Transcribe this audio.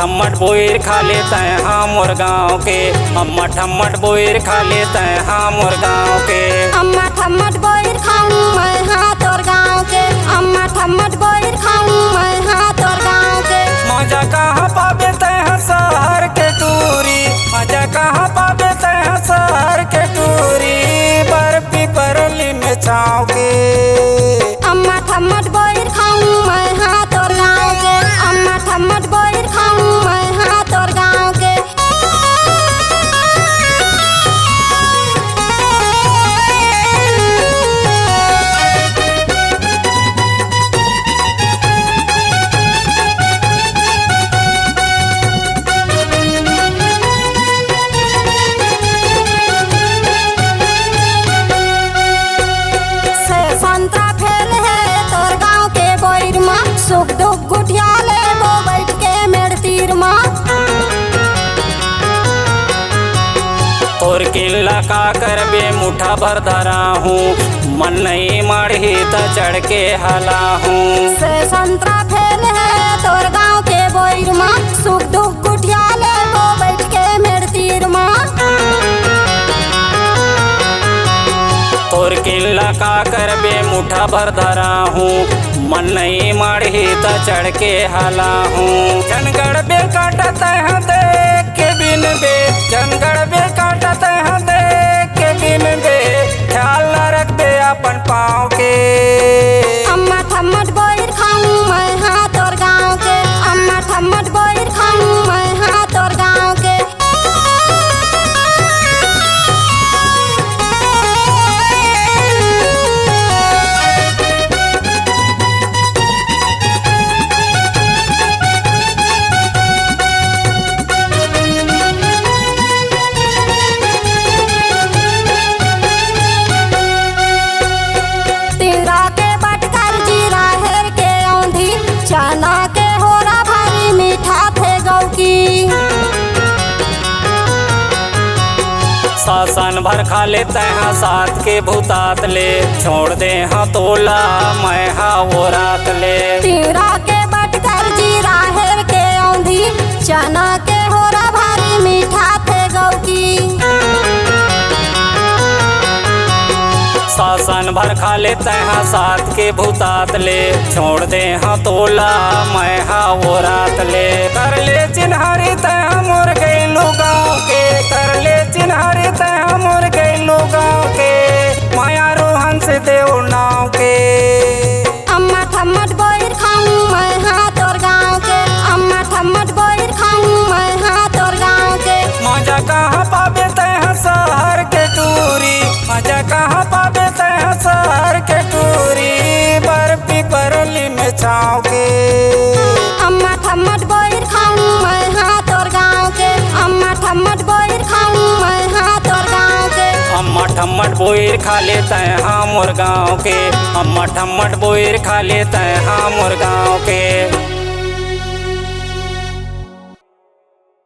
ठम्मट बोइर खा लेते हैं हाँ मोर गाँव के। अम्मा ठम्मट बोइर खा लेते हैं हाँ मोर गाँव के। अम्मा ठम्मट बोइर खाऊं मैं हाँ तोर गाँव के। अम्मा ठम्मट बोइर खाऊं मैं हाँ तोर गाँव के। मजा कहाँ पाबे तैं शहर के टूरी, मजा कहाँ पाबे तैं शहर के टूरी, बर्फी बरली में छाँव के। अम्मा ठम्मट बोइर खाऊं मैं हाँ तोर गाँव के। अम्मा ठम्मट बोइर खाऊं मैं हाँ तोर गाँव के। संतरा फेल है तोर गाँव के बोइर माँ, सुख दुख गुठिया ले वो बैठ के मेड़ तीर माँ। और किला का करबे मुठा भर धरा हूँ, मन नहीं मढ़ी त चढ़ के हला हूँ। से संतरा फेल है तोर गाँव के बोइर माँ, सुख दुख गुठिया ले वो बैठ के मेड़ तीर माँ। और किला का करबे मुठा भर धरा हूँ, मन नहीं मढ़ी त चढ़ के हला हूँ। जनगढ़ बे काटत है देख के बिन बे, जनगढ़ बे काटत है देख के बिन बे, ख्याल न रख बे अपन पाँव के। अम्मा ठम्मट बोइर खाऊं मैं हाँ तोर गाँव के। अम्मा ठम्मट बोइर खाऊं मैं हाँ तोर गाँव के। चना के होरा भारी मीठा थे गौ की। शासन भर खा लेते हैं साथ के भूतात ले, छोड़ दे हाँ तोला मैं हाँ वो रात ले। तीरा के बटकर जीरा हेर के औंधी, चना के होरा भारी मीठा थे गौ की। शासन भर खा लेते हैं साथ के भूतात ले, छोड़ दे हाँ तोला मैं हाँ वो रात ले। कर ले चिन्हारी तैं मोर गैलू गाँव के, कर ले चिन्हारी तैं मोर गैलू गाँव के, माया रोहन से देव नाव के। अम्मा ठम्मट बोइर खाऊं मैं हाँ तोर गाँव के। अम्मा ठम्मट बोइर खाऊं मैं हाँ तोर गाँव के। मजा कहाँ पाबे तैं शहर के टूरी, मजा कहाँ पाबे तैं शहर के टूरी, बर्फी बरली में छाँव के। अम्मा ठम्मट बोइर खाऊं मैं हाँ तोर गाँव के। अम्मा ठम्मट बोइर खाऊं मैं हाँ तोर गाँव के। अम्मा ठम्मट बोइर खा लेते हैं हाँ मोर गाँव के। अम्मा ठम्मट बोइर खा लेते हैं हाँ मोर गाँव के।